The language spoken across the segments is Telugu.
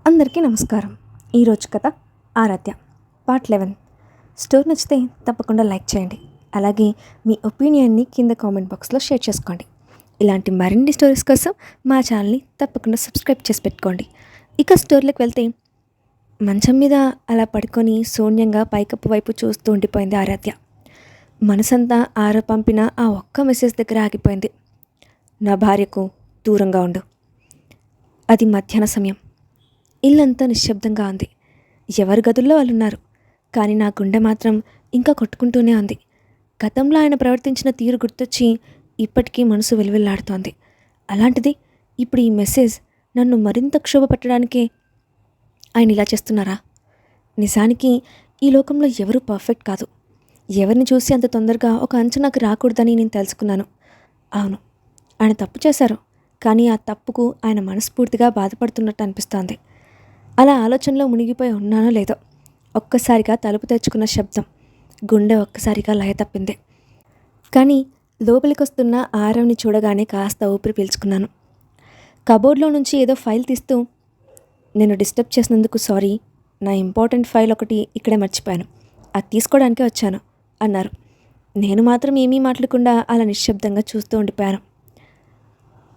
అందరికీ నమస్కారం. ఈరోజు కథ ఆరాధ్య పార్ట్ 11. స్టోరీ నచ్చితే తప్పకుండా లైక్ చేయండి. అలాగే మీ ఒపీనియన్ని కింద కామెంట్ బాక్స్లో షేర్ చేసుకోండి. ఇలాంటి మరిన్ని స్టోరీస్ కోసం మా ఛానల్ని తప్పకుండా సబ్స్క్రైబ్ చేసి పెట్టుకోండి. ఇక స్టోరీలోకి వెళ్తే, మంచం మీద అలా పడుకొని శూన్యంగా పైకప్పు వైపు చూస్తూ ఉండిపోయింది ఆరాధ్య. మనసంతా ఆర పంపిన ఆ ఒక్క మెసేజ్ దగ్గర ఆగిపోయింది. నా భార్యకు దూరంగా ఉండు. అది మధ్యాహ్న సమయం. ఇల్లంతా నిశ్శబ్దంగా ఉంది. ఎవరి గదుల్లో వాళ్ళు ఉన్నారు. కానీ నా గుండె మాత్రం ఇంకా కొట్టుకుంటూనే ఉంది. గతంలో ఆయన ప్రవర్తించిన తీరు గుర్తొచ్చి ఇప్పటికీ మనసు వెలువెల్లాడుతోంది. అలాంటిది ఇప్పుడు ఈ మెసేజ్ నన్ను మరింత క్షోభ పెట్టడానికే ఆయన ఇలా చేస్తున్నారా? నిజానికి ఈ లోకంలో ఎవరూ పర్ఫెక్ట్ కాదు. ఎవరిని చూసి అంత తొందరగా ఒక అంచనాకు రాకూడదని నేను తెలుసుకున్నాను. అవును, ఆయన తప్పు చేశారు. కానీ ఆ తప్పుకు ఆయన మనస్ఫూర్తిగా బాధపడుతున్నట్టు అనిపిస్తోంది. అలా ఆలోచనలో మునిగిపోయి ఉన్నానో లేదో, ఒక్కసారిగా తలుపు తెచ్చుకున్న శబ్దం గుండె ఒక్కసారిగా లయ తప్పింది. కానీ లోపలికొస్తున్న ఆరవ్ని చూడగానే కాస్త ఊపిరి పీల్చుకున్నాను. కబోర్డ్లో నుంచి ఏదో ఫైల్ తీస్తూ, నేను డిస్టర్బ్ చేసినందుకు సారీ, నా ఇంపార్టెంట్ ఫైల్ ఒకటి ఇక్కడే మర్చిపోయాను, అది తీసుకోవడానికే వచ్చాను అన్నారు. నేను మాత్రం ఏమీ మాట్లాడకుండా అలా నిశ్శబ్దంగా చూస్తూ ఉండిపోయాను.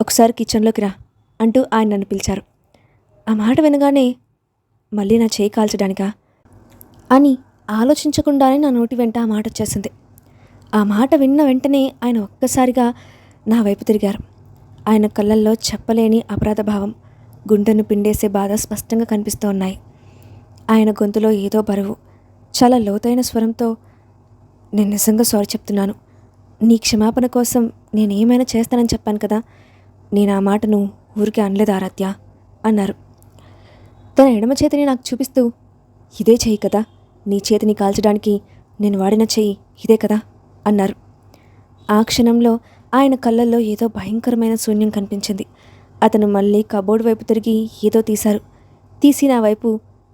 ఒకసారి కిచెన్లోకి రా అంటూ ఆయన నన్ను పిలిచారు. ఆ మాట వినగానే మళ్ళీ నా చేయి కాల్చడానికా అని ఆలోచించకుండానే నా నోటి వెంట ఆ మాట వచ్చేసింది. ఆ మాట విన్న వెంటనే ఆయన ఒక్కసారిగా నా వైపు తిరిగారు. ఆయన కళ్ళల్లో చెప్పలేని అపరాధ భావం, గుండెను పిండేసే బాధ స్పష్టంగా కనిపిస్తూ ఉన్నాయి. ఆయన గొంతులో ఏదో బరువు. చాలా లోతైన స్వరంతో, నేను నిజంగా సారీ చెప్తున్నాను. నీ క్షమాపణ కోసం నేనేమైనా చేస్తానని చెప్పాను కదా, నేను ఆ మాటను ఊరికే అనలేదు ఆరాధ్య అన్నారు. తన ఎడమ చేతిని నాకు చూపిస్తూ, ఇదే చెయ్యి కదా, నీ చేతిని కాల్చడానికి నేను వాడిన చెయ్యి ఇదే కదా అన్నారు. ఆ క్షణంలో ఆయన కళ్ళల్లో ఏదో భయంకరమైన శూన్యం కనిపించింది. అతను మళ్ళీ కబోర్డ్ వైపు తిరిగి ఏదో తీశారు. తీసి నా వైపు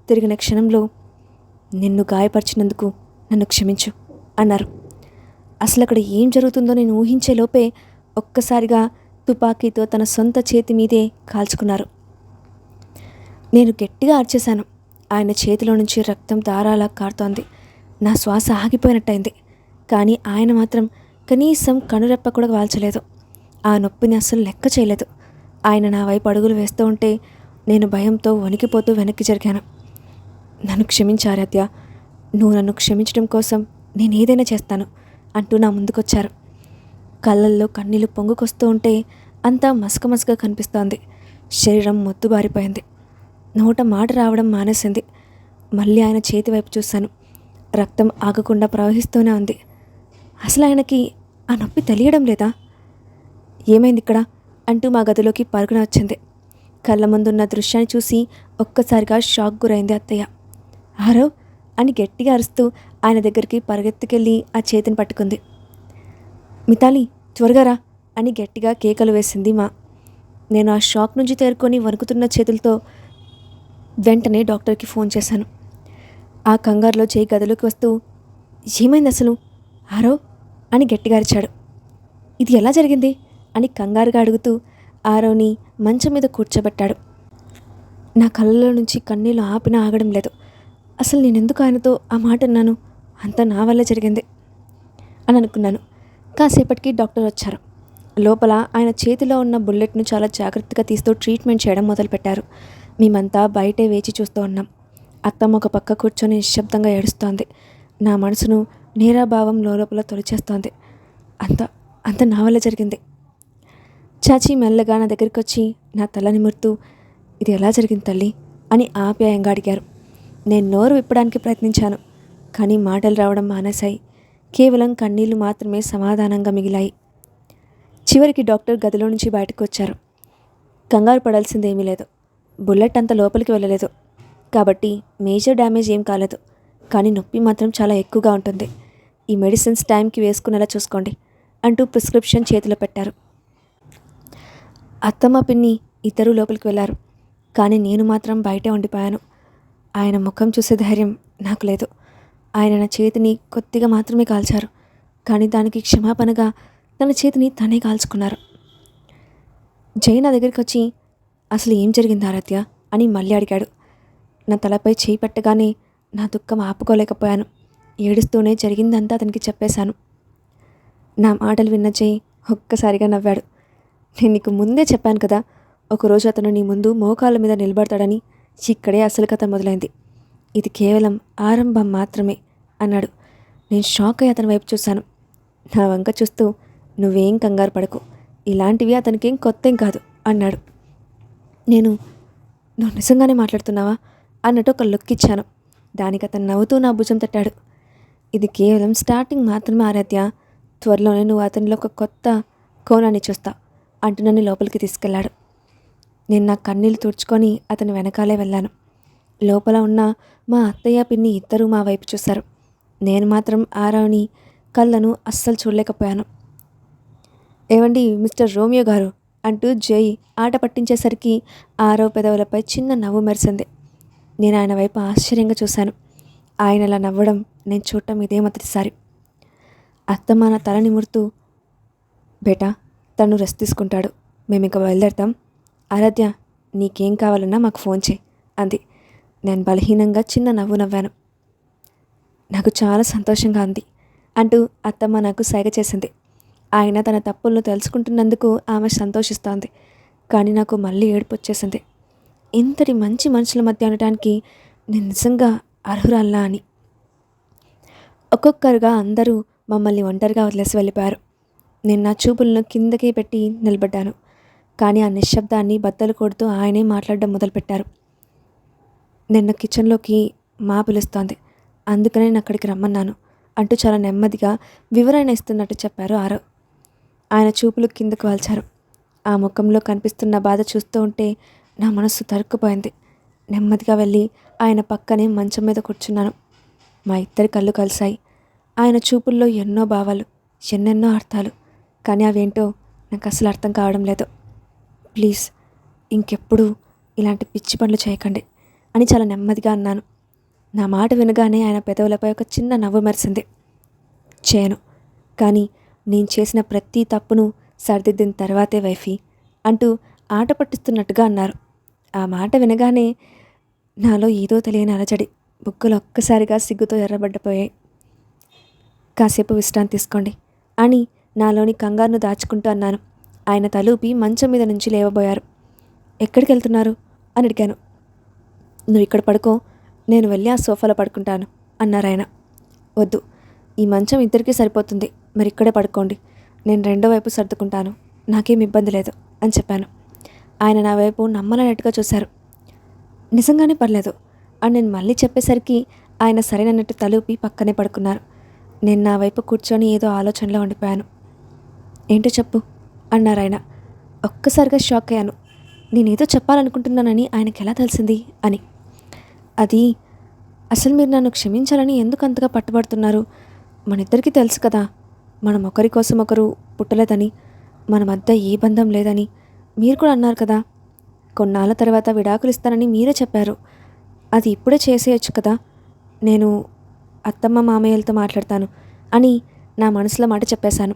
తిరిగిన క్షణంలో, నిన్ను గాయపరిచినందుకు నన్ను క్షమించు అన్నారు. అసలు అక్కడ ఏం జరుగుతుందో నేను ఊహించే లోపే ఒక్కసారిగా తుపాకీతో తన సొంత చేతి మీదే కాల్చుకున్నారు. నేను గట్టిగా అరిచేశాను. ఆయన చేతిలో నుంచి రక్తం ధారాలా కారుతోంది. నా శ్వాస ఆగిపోయినట్టయింది. కానీ ఆయన మాత్రం కనీసం కనురెప్ప కూడా వాల్చలేదు. ఆ నొప్పిని అస్సలు లెక్క చేయలేదు. ఆయన నా వైపు అడుగులు వేస్తూ ఉంటే నేను భయంతో వణికిపోతూ వెనక్కి జరిగాను. నన్ను క్షమించు ఆరాధ్య, నువ్వు నన్ను క్షమించడం కోసం నేను ఏదైనా చేస్తాను అంటూ నా ముందుకొచ్చారు. కళ్ళల్లో కన్నీళ్లు పొంగుకొస్తూ ఉంటే అంతా మసకమసగా కనిపిస్తోంది. శరీరం మొద్దుబారిపోయింది. నోట మాట రావడం మానేసింది. మళ్ళీ ఆయన చేతి వైపు చూశాను. రక్తం ఆగకుండా ప్రవహిస్తూనే ఉంది. అసలు ఆయనకి ఆ నొప్పి తెలియడం లేదా? ఏమైంది ఇక్కడ అంటూ మా గదిలోకి పరుగున వచ్చింది. కళ్ళ ముందున్న దృశ్యాన్ని చూసి ఒక్కసారిగా షాక్ గురైంది అత్తయ్య. ఆరవ్ అని గట్టిగా అరుస్తూ ఆయన దగ్గరికి పరిగెత్తుకెళ్ళి ఆ చేతిని పట్టుకుంది. మితాలి, త్వరగా రా అని గట్టిగా కేకలు వేసింది మా. నేను ఆ షాక్ నుంచి తేరుకొని వణుకుతున్న చేతులతో వెంటనే డాక్టర్కి ఫోన్ చేశాను. ఆ కంగారులో చేయి గదిలోకి వస్తూ, ఏమైంది అసలు ఆరవ్ అని గట్టిగా అరిచాడు. ఇది ఎలా జరిగింది అని కంగారుగా అడుగుతూ ఆరవ్ని మంచం మీద కూర్చోబెట్టాడు. నా కళ్ళలో నుంచి కన్నీళ్ళు ఆపినా ఆగడం లేదు. అసలు నేనెందుకు ఆయనతో ఆ మాట అన్నాను? అంతా నా వల్లే జరిగింది అని అనుకున్నాను. కాసేపటికి డాక్టర్ వచ్చారు. లోపల ఆయన చేతిలో ఉన్న బుల్లెట్ను చాలా జాగ్రత్తగా తీస్తూ ట్రీట్మెంట్ చేయడం మొదలుపెట్టారు. మేమంతా బయటే వేచి చూస్తూ ఉన్నాం. అత్తమ్మ ఒక పక్క కూర్చొని నిశ్శబ్దంగా ఏడుస్తోంది. నా మనసును నేరాభావం లోపల తొలిచేస్తోంది. అంత నా వల్ల జరిగింది. చాచి మెల్లగా నా దగ్గరికి వచ్చి నా తల నిమురుతూ, ఇది ఎలా జరిగింది తల్లి అని ఆప్యాయంగా అడిగారు. నేను నోరు విప్పడానికి ప్రయత్నించాను. కానీ మాటలు రావడం మానేశాయి. కేవలం కన్నీళ్లు మాత్రమే సమాధానంగా మిగిలాయి. చివరికి డాక్టర్ గదిలో నుంచి బయటకు వచ్చారు. కంగారు పడాల్సిందేమీ లేదు. బుల్లెట్ అంత లోపలికి వెళ్ళలేదు కాబట్టి మేజర్ డ్యామేజ్ ఏం కాలేదు. కానీ నొప్పి మాత్రం చాలా ఎక్కువగా ఉంటుంది. ఈ మెడిసిన్స్ టైంకి వేసుకునేలా చూసుకోండి అంటూ ప్రిస్క్రిప్షన్ చేతిలో పెట్టారు. అత్తమ్మ పిన్ని ఇద్దరూ లోపలికి వెళ్ళారు. కానీ నేను మాత్రం బయటే ఉండిపోయాను. ఆయన ముఖం చూసే ధైర్యం నాకు లేదు. ఆయన నా చేతిని కొద్దిగా మాత్రమే కాల్చారు. కానీ దానికి క్షమాపణగా తన చేతిని తనే కాల్చుకున్నారు. జై నా దగ్గరికి వచ్చి, అసలు ఏం జరిగింది ఆరాధ్య అని మళ్ళీ అడిగాడు. నా తలపై చేయి పెట్టగానే నా దుఃఖం ఆపుకోలేకపోయాను. ఏడుస్తూనే జరిగిందంతా అతనికి చెప్పేశాను. నా మాటలు విన్న జై ఒక్కసారిగా నవ్వాడు. నేను నీకు ముందే చెప్పాను కదా, ఒకరోజు అతను నీ ముందు మోకాళ్ళ మీద నిలబడతాడని. ఇక్కడే అసలు కథ మొదలైంది. ఇది కేవలం ఆరంభం మాత్రమే అన్నాడు. నేను షాక్ అయ్యి అతని వైపు చూశాను. నా వంక చూస్తూ, నువ్వేం కంగారు పడకు, ఇలాంటివి అతనికేం కొత్తేం కాదు అన్నాడు. నువ్వు నిజంగానే మాట్లాడుతున్నావా అన్నట్టు ఒక లుక్ ఇచ్చాను. దానికి అతను నవ్వుతూ నా భుజం తట్టాడు. ఇది కేవలం స్టార్టింగ్ మాత్రమే ఆరాధ్య, త్వరలోనే నువ్వు అతనిలో ఒక కొత్త కోణాన్ని చూస్తావు అంటూ నన్ను లోపలికి తీసుకెళ్లాడు. నేను నా కన్నీళ్లు తుడుచుకొని అతని వెనకాలే వెళ్ళాను. లోపల ఉన్న మా అత్తయ్య పిన్ని ఇద్దరూ మా వైపు చూశారు. నేను మాత్రం ఆరవ్ని కళ్ళను అస్సలు చూడలేకపోయాను. ఏవండి మిస్టర్ రోమియో గారు అంటూ జై ఆట పట్టించేసరికి ఆరవ్ పెదవులపై చిన్న నవ్వు మెరిసింది. నేను ఆయన వైపు ఆశ్చర్యంగా చూశాను. ఆయన అలా నవ్వడం నేను చూడటం ఇదే మొదటిసారి. అత్తమ్మ నా తల నిమురుతూ, బేటా తను రెస్ట్ తీసుకుంటాడు, మేము ఇక బయలుదేరతాం. ఆరాధ్య నీకేం కావాలన్నా మాకు ఫోన్ చేయి అంది. నేను బలహీనంగా చిన్న నవ్వు నవ్వాను. నాకు చాలా సంతోషంగా ఉంది అంటూ అత్తమ్మ నాకు సైగ చేసింది. ఆయన తన తప్పులను తెలుసుకుంటున్నందుకు ఆమె సంతోషిస్తోంది. కానీ నాకు మళ్ళీ ఏడుపు వచ్చేసింది. ఇంతటి మంచి మనుషుల మధ్య ఉండటానికి నేను నిజంగా అర్హురాల్లా అని. ఒక్కొక్కరుగా అందరూ మమ్మల్ని ఒంటరిగా వదిలేసి వెళ్ళిపోయారు. నేను నా చూపులను కిందకి పెట్టి నిలబడ్డాను. కానీ ఆ నిశ్శబ్దాన్ని బద్దలు కొడుతూ ఆయనే మాట్లాడడం మొదలుపెట్టారు. నిన్న కిచెన్లోకి మా పిలుస్తోంది, అందుకనే నేను అక్కడికి రమ్మన్నాను అంటూ చాలా నెమ్మదిగా వివరణ ఇస్తున్నట్టు చెప్పారు ఆరవ్. ఆయన చూపులు కిందకు వాల్చారు. ఆ ముఖంలో కనిపిస్తున్న బాధ చూస్తూ ఉంటే నా మనస్సు తరుక్కుపోయింది. నెమ్మదిగా వెళ్ళి ఆయన పక్కనే మంచం మీద కూర్చున్నాను. మా ఇద్దరి కళ్ళు కలిశాయి. ఆయన చూపుల్లో ఎన్నో భావాలు, ఎన్నెన్నో అర్థాలు. కానీ అవేంటో నాకు అసలు అర్థం కావడం లేదు. ప్లీజ్ ఇంకెప్పుడు ఇలాంటి పిచ్చి పనులు చేయకండి అని చాలా నెమ్మదిగా అన్నాను. నా మాట వినగానే ఆయన పెదవులపై ఒక చిన్న నవ్వు మెరిసింది. చేయను, కానీ నేను చేసిన ప్రతి తప్పును సరిదిద్దిన తర్వాతే వైఫీ అంటూ ఆట పట్టిస్తున్నట్టుగా అన్నారు. ఆ మాట వినగానే నాలో ఏదో తెలియని అలజడి, బుగ్గలు ఒక్కసారిగా సిగ్గుతో ఎర్రబడ్డపోయాయి. కాసేపు విశ్రాంతి తీసుకోండి అని నాలోని కంగారును దాచుకుంటూ అన్నాను. ఆయన తలూపి మంచం మీద నుంచి లేవబోయారు. ఎక్కడికి వెళ్తున్నారు అని అడిగాను. నువ్వు ఇక్కడ పడుకో, నేను వెళ్ళి ఆ సోఫాలో పడుకుంటాను అన్నారు ఆయన. వద్దు, ఈ మంచం ఇద్దరికీ సరిపోతుంది, మరి ఇక్కడే పడుకోండి, నేను రెండో వైపు సర్దుకుంటాను, నాకేం ఇబ్బంది లేదు అని చెప్పాను. ఆయన నా వైపు నమ్మలేనట్టుగా చూశారు. నిజంగానే పర్లేదు అని నేను మళ్ళీ చెప్పేసరికి ఆయన సరైనట్టు తలూపి పక్కనే పడుకున్నారు. నేను నా వైపు కూర్చొని ఏదో ఆలోచనలో ఉండిపోయాను. ఏంటో చెప్పు అన్నారు ఆయన. ఒక్కసారిగా షాక్ అయ్యాను. నేనేదో చెప్పాలనుకుంటున్నానని ఆయనకి ఎలా తెలిసింది అని. అది అసలు మీరు నన్ను క్షమించాలని ఎందుకు అంతగా పట్టుబడుతున్నారు? మన ఇద్దరికీ తెలుసు కదా, మనం ఒకరి కోసం ఒకరు పుట్టలేదని, మన మధ్య ఏ బంధం లేదని. మీరు కూడా అన్నారు కదా, కొన్నాళ్ళ తర్వాత విడాకులు ఇస్తానని మీరే చెప్పారు. అది ఇప్పుడే చేసేయచ్చు కదా. నేను అత్తమ్మ మామయ్యలతో మాట్లాడతాను అని నా మనసులో మాట చెప్పేశాను.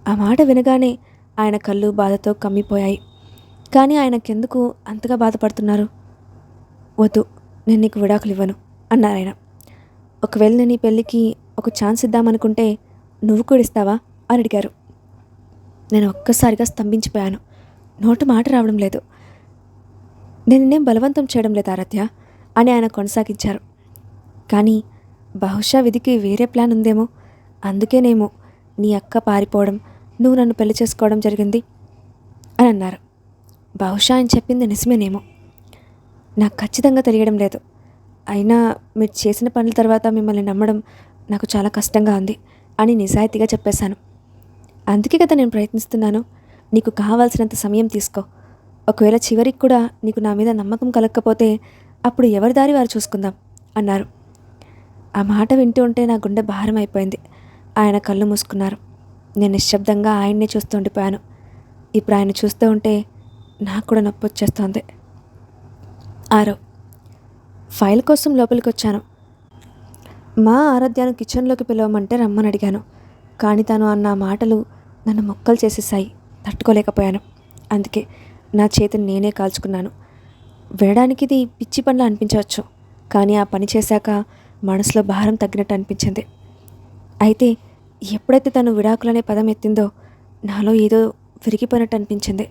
ఆ మాట వినగానే ఆయన కళ్ళు బాధతో కమ్మిపోయాయి. కానీ ఆయనకెందుకు అంతగా బాధపడుతున్నారు? వద్దు, నేను నీకు విడాకులు ఇవ్వను అన్నారు ఆయన. ఒకవేళ నేను ఈ పెళ్ళికి ఒక ఛాన్స్ ఇద్దామనుకుంటే నువ్వు కూడా ఇస్తావా అని అడిగారు. నేను ఒక్కసారిగా స్తంభించిపోయాను. నోటి మాట రావడం లేదు. నేనేం బలవంతం చేయడం లేదు ఆరాధ్య అని ఆయన కొనసాగించారు. కానీ బహుశా విధికి వేరే ప్లాన్ ఉందేమో, అందుకేనేమో నీ అక్క పారిపోవడం, నువ్వు నన్ను పెళ్లి చేసుకోవడం జరిగింది అని అన్నారు. బహుశా ఆయన చెప్పింది నిజమేనేమో, నాకు ఖచ్చితంగా తెలియడం లేదు. అయినా మీరు చేసిన పనుల తర్వాత మిమ్మల్ని నమ్మడం నాకు చాలా కష్టంగా ఉంది అని నిజాయితీగా చెప్పేశాను. అందుకే కదా నేను ప్రయత్నిస్తున్నాను. నీకు కావాల్సినంత సమయం తీసుకో. ఒకవేళ చివరికి కూడా నీకు నా మీద నమ్మకం కలగకపోతే అప్పుడు ఎవరి దారి వారు చూసుకుందాం అన్నారు. ఆ మాట వింటూ ఉంటే నా గుండె భారం అయిపోయింది. ఆయన కళ్ళు మూసుకున్నారు. నేను నిశ్శబ్దంగా ఆయన్నే చూస్తూ ఉండిపోయాను. ఇప్పుడు ఆయన చూస్తూ ఉంటే నాకు కూడా నొప్పి వచ్చేస్తోంది. ఆరవ్, ఫైల్ కోసం లోపలికి వచ్చాను. మా ఆరాధ్యాను కిచెన్లోకి పిలవమంటే రమ్మని అడిగాను. కానీ తను అన్న మాటలు నన్ను మొక్కలు చేసేసాయి. తట్టుకోలేకపోయాను. అందుకే నా చేతిని నేనే కాల్చుకున్నాను. వినడానికి ఇది పిచ్చి పనిలా అనిపించవచ్చు, కానీ ఆ పని చేశాక మనసులో భారం తగ్గినట్టు అనిపించింది. అయితే ఎప్పుడైతే తను విడాకులనే పదం ఎత్తిందో నాలో ఏదో విరిగిపోయినట్టు అనిపించింది.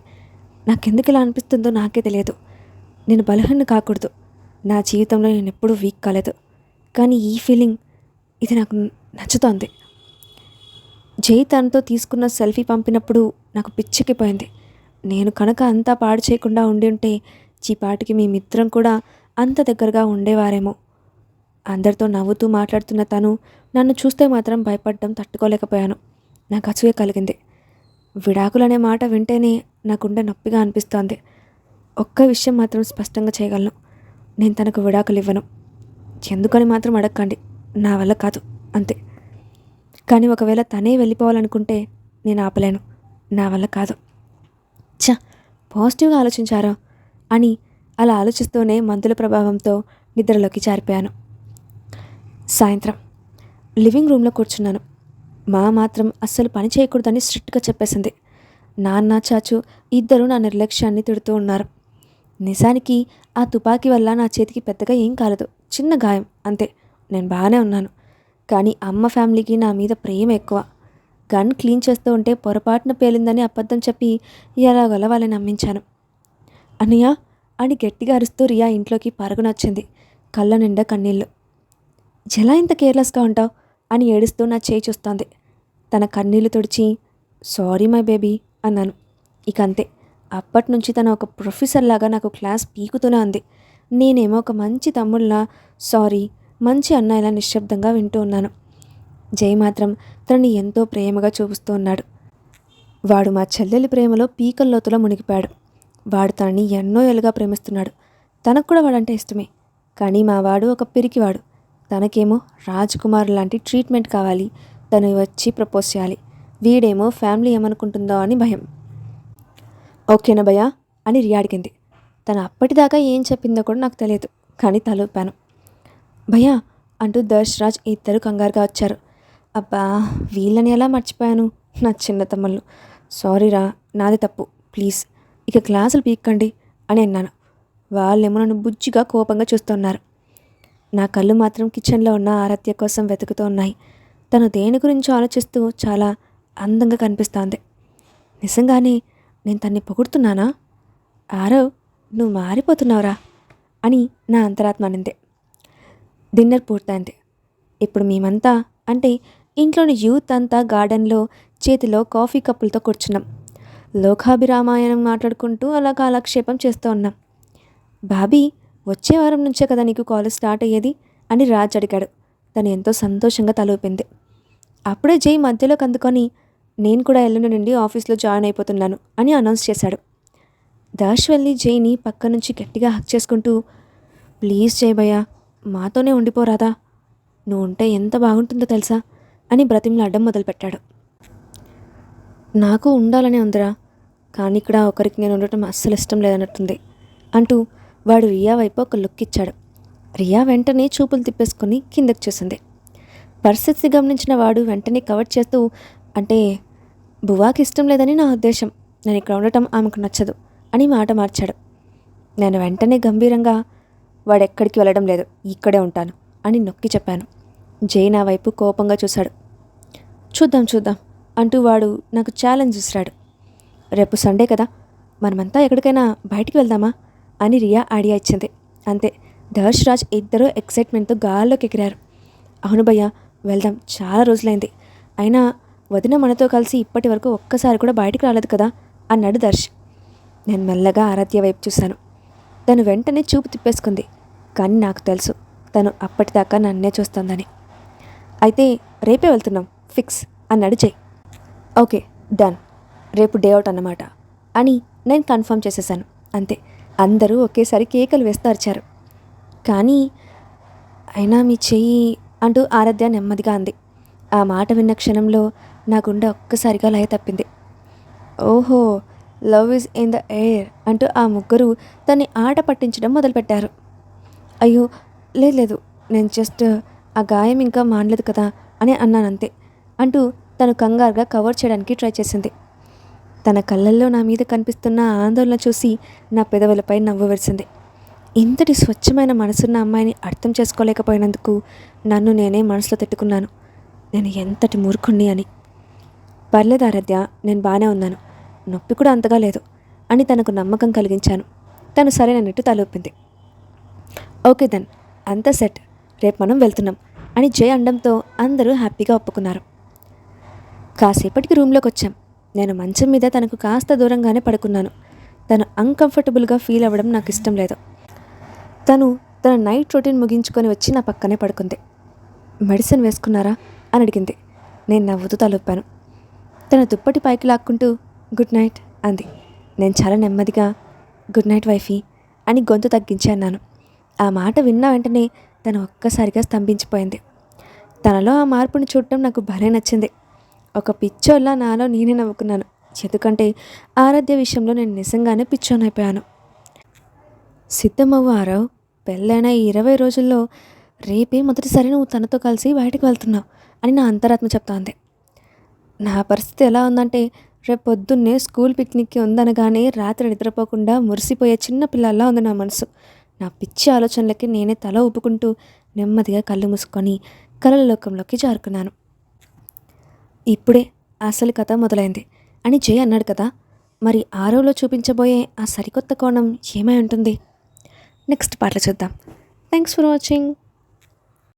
నాకెందుకు ఇలా అనిపిస్తుందో నాకే తెలియదు. నేను బలహీన కాకూడదు, నా జీవితంలో నేను ఎప్పుడూ వీక్ కాలేదు, కానీ ఈ ఫీలింగ్ ఇది నాకు నచ్చుతోంది. జై తనతో తీసుకున్న సెల్ఫీ పంపినప్పుడు నాకు పిచ్చెక్కిపోయింది. నేను కనుక అంతా పాడు చేయకుండా ఉండి ఉంటే చీపాటికి మేమిద్దరం కూడా అంత దగ్గరగా ఉండేవారేమో. అందరితో నవ్వుతూ మాట్లాడుతున్న తను నన్ను చూస్తే మాత్రం భయపడడం తట్టుకోలేకపోయాను. నాకు అసూయ కలిగింది. విడాకులనే మాట వింటేనే నా గుండె నొప్పిగా అనిపిస్తోంది. ఒక్క విషయం మాత్రం స్పష్టంగా చేయగలను, నేను తనకు విడాకులు ఇవ్వను. ఎందుకని మాత్రం అడగకండి, నా వల్ల కాదు, అంతే. కానీ ఒకవేళ తనే వెళ్ళిపోవాలనుకుంటే నేను ఆపలేను, నా వల్ల కాదు. పాజిటివ్గా ఆలోచించారా అని అలా ఆలోచిస్తూనే మందుల ప్రభావంతో నిద్రలోకి జారిపోయాను. సాయంత్రం లివింగ్ రూమ్లో కూర్చున్నాను. మా మాత్రం అస్సలు పని చేయకూడదని స్ట్రిక్ట్గా చెప్పేసింది. నాన్న, చాచు ఇద్దరూ నా నిర్లక్ష్యాన్ని తిడుతూ ఉన్నారు. నిజానికి ఆ తుపాకీ వల్ల నా చేతికి పెద్దగా ఏం కాలేదు, చిన్న గాయం అంతే. నేను బాగానే ఉన్నాను. కానీ అమ్మ ఫ్యామిలీకి నా మీద ప్రేమ ఎక్కువ. గన్ క్లీన్ చేస్తూ ఉంటే పొరపాటున పేలిందని అబద్ధం చెప్పి ఎలాగోలా వాళ్ళని నమ్మించాను. అన్నయ్య అని గట్టిగా అరుస్తూ రియా ఇంట్లోకి పరుగునొచ్చింది, కళ్ళ నిండా కన్నీళ్ళు. ఎలా ఇంత కేర్లెస్గా ఉంటావు అని ఏడుస్తూ నా చేయి చూస్తోంది. తన కన్నీళ్లు తుడిచి సారీ మై బేబీ అన్నాను. ఇక అంతే, అప్పటి నుంచి తను ఒక ప్రొఫెసర్ లాగా నాకు క్లాస్ పీకుతూనే ఉంది. నేనేమో ఒక మంచి తమ్ముళ్ళ సారీ, మంచి అన్నయ్యలా నిశ్శబ్దంగా వింటూ ఉన్నాను. జై మాత్రం తనని ఎంతో ప్రేమగా చూపిస్తూ ఉన్నాడు. వాడు మా చెల్లెలి ప్రేమలో పీకల్లోతులో మునిగిపోయాడు. వాడు తనని ఎన్నో ఏళ్ళుగా ప్రేమిస్తున్నాడు. తనకు కూడా వాడంటే ఇష్టమే. కానీ మా వాడు ఒక పిరికివాడు. తనకేమో రాజ్ కుమార్ లాంటి ట్రీట్మెంట్ కావాలి, తను వచ్చి ప్రపోజ్ చేయాలి. వీడేమో ఫ్యామిలీ ఏమనుకుంటుందో అని భయం. ఓకేనా భయ్యా అని రియా అడిగింది. తను అప్పటిదాకా ఏం చెప్పిందో కూడా నాకు తెలియదు, కానీ తలూపాను. భయ్యా అంటూ దర్శరాజ్ ఇద్దరు కంగారుగా వచ్చారు. అబ్బా, వీళ్ళని ఎలా మర్చిపోయాను, నా చిన్న తమ్ముళ్ళు. సారీరా, నాది తప్పు, ప్లీజ్ ఇక క్లాసులు పీక్కండి అని అన్నాను. వాళ్ళేమో నన్ను బుజ్జిగా కోపంగా చూస్తున్నారు. నా కళ్ళు మాత్రం కిచెన్లో ఉన్న ఆరాధ్య కోసం వెతుకుతూ ఉన్నాయి. తను దేని గురించి ఆలోచిస్తూ చాలా అందంగా కనిపిస్తోంది. నిజంగానే నేను తన్ని పొగుడుతున్నానా? ఆరవ్, నువ్వు మారిపోతున్నావురా అని నా అంతరాత్మ అనింది. డిన్నర్ పూర్తయింది. ఇప్పుడు మేమంతా అంటే ఇంట్లోని యూత్ అంతా గార్డెన్లో చేతిలో కాఫీ కప్పులతో కూర్చున్నాం. లోకాభిరామాయణం మాట్లాడుకుంటూ అలా కాలక్షేపం చేస్తూ ఉన్నాం. బాబీ, వచ్చే వారం నుంచే కదా నీకు కాలేజ్ స్టార్ట్ అయ్యేది అని రాజ్ అడిగాడు. తను ఎంతో సంతోషంగా తలూపింది. అప్పుడే జై మధ్యలోకి అందుకొని నేను కూడా ఎల్లుండి నుండి ఆఫీస్లో జాయిన్ అయిపోతున్నాను అని అనౌన్స్ చేశాడు. దాష్ వెళ్ళి జైని పక్క నుంచి గట్టిగా హక్ చేసుకుంటూ ప్లీజ్ జై భయ్యా, మాతోనే ఉండిపోరాదా, నువ్వు ఉంటే ఎంత బాగుంటుందో తెలుసా అని బ్రతిమలాడడం మొదలుపెట్టాడు. నాకు ఉండాలనే ఉందిరా, కానీ ఇక్కడ ఒకరికి నేను ఉండటం అస్సలు ఇష్టం లేదన్నట్టుంది అంటూ వాడు రియా వైపు ఒక లుక్ ఇచ్చాడు. రియా వెంటనే చూపులు తిప్పేసుకుని కిందకు చూసింది. పరిస్థితి గమనించిన వాడు వెంటనే కవర్ చేస్తూ అంటే బువాకి ఇష్టం లేదని నా ఉద్దేశం, నేను ఇక్కడ ఉండటం ఆమెకు నచ్చదు అని మాట మార్చాడు. నేను వెంటనే గంభీరంగా వాడెక్కడికి వెళ్ళడం లేదు, ఇక్కడే ఉంటాను అని నొక్కి చెప్పాను. జై నా వైపు కోపంగా చూశాడు. చూద్దాం చూద్దాం అంటూ వాడు నాకు ఛాలెంజ్ ఇస్తాడు. రేపు సండే కదా, మనమంతా ఎక్కడికైనా బయటికి వెళ్దామా అని రియా ఐడియా ఇచ్చింది. అంతే, దర్శ్ రాజ్ ఇద్దరూ ఎక్సైట్మెంట్తో గాల్లోకి ఎగిరారు. అవును భయ్యా, వెళ్దాం, చాలా రోజులైంది. అయినా వదిన మనతో కలిసి ఇప్పటి వరకు ఒక్కసారి కూడా బయటికి రాలేదు కదా అన్నాడు దర్శ్. నేను మెల్లగా ఆరాధ్య వైపు చూశాను. తను వెంటనే చూపు తిప్పేసుకుంది. కానీ నాకు తెలుసు తను అప్పటిదాకా నన్నే చూస్తుందని. అయితే రేపే వెళ్తున్నాం, ఫిక్స్ అన్నాడు జై. ఓకే డన్, రేపు డే అవుట్ అన్నమాట అని నేను కన్ఫర్మ్ చేసేసాను. అంతే, అందరూ ఒకేసారి కేకలు వేస్తూ అరిచారు. కానీ అయినా మీ చెయ్యి అంటూ ఆరాధ్య నెమ్మదిగా అంది. ఆ మాట విన్న క్షణంలో నా గుండె ఒక్కసారిగా లయ తప్పింది. ఓహో, love is in the air అంటూ ఆ ముగ్గురు తన్ని ఆట పట్టించడం మొదలుపెట్టారు. అయ్యో లేదు, నేను జస్ట్ ఆ గాయం ఇంకా మానలేదు కదా అని అన్నానంతే అంటూ తను కంగారుగా కవర్ చేయడానికి ట్రై చేసింది. తన కళ్ళల్లో నా మీద కనిపిస్తున్న ఆందోళన చూసి నా పెదవులపై నవ్వు వెలిసింది. ఇంతటి స్వచ్ఛమైన మనసున్న అమ్మాయిని అర్థం చేసుకోలేకపోయినందుకు నన్ను నేనే మనసులో తిట్టుకున్నాను. నేను ఎంతటి మూర్ఖుణ్ణి అని. పర్లేదు ఆరాధ్య, నేను బాగానే ఉన్నాను, నొప్పి కూడా అంతగా లేదు అని తనకు నమ్మకం కలిగించాను. తను సరేనన్నట్టు తలూపింది. ఓకే దెన్, అంతా సెట్, రేపు మనం వెళ్తున్నాం అని జయ అనడంతో అందరూ హ్యాపీగా ఒప్పుకున్నారు. కాసేపటికి రూమ్లోకి వచ్చాం. నేను మంచం మీద తనకు కాస్త దూరంగానే పడుకున్నాను. తను అన్కంఫర్టబుల్గా ఫీల్ అవ్వడం నాకు ఇష్టం లేదు. తను తన నైట్ రొటీన్ ముగించుకొని వచ్చి నా పక్కనే పడుకుంది. మెడిసిన్ వేసుకున్నారా అని అడిగింది. నేను నవ్వుతూ తలొప్పాను. తన దుప్పటి పైకి లాక్కుంటూ గుడ్ నైట్ అంది. నేను చాలా నెమ్మదిగా గుడ్ నైట్ వైఫీ అని గొంతు తగ్గించి అన్నాను. ఆ మాట విన్న వెంటనే తను ఒక్కసారిగా స్తంభించిపోయింది. తనలో ఆ మార్పుని చూడటం నాకు భలే నచ్చింది. ఒక పిచ్చోళ్ళ నాలో నేనే నవ్వుకున్నాను. ఎందుకంటే ఆరాధ్య విషయంలో నేను నిజంగానే పిచ్చోనైపోయాను. సిద్ధమవ్వు ఆరవ్, పెళ్ళైన ఈ 20 రోజుల్లో రేపే మొదటిసారి నువ్వు తనతో కలిసి బయటకు వెళ్తున్నావు అని నా అంతరాత్మ చెప్తోంది. నా పరిస్థితి ఎలా ఉందంటే, రేపు పొద్దున్నే స్కూల్ పిక్నిక్కి ఉందనగానే రాత్రి నిద్రపోకుండా మురిసిపోయే చిన్న పిల్లల్లా ఉంది నా మనసు. నా పిచ్చి ఆలోచనలకి నేనే తల ఊపుకుంటూ నెమ్మదిగా కళ్ళు మూసుకొని కలల లోకంలోకి జారుకున్నాను. ఇప్పుడే అసలు కథ మొదలైంది అని జయ అన్నాడు కదా, మరి ఆరవ్లో చూపించబోయే ఆ సరికొత్త కోణం ఏమై ఉంటుంది? నెక్స్ట్ పాటలో చూద్దాం. Thanks for watching.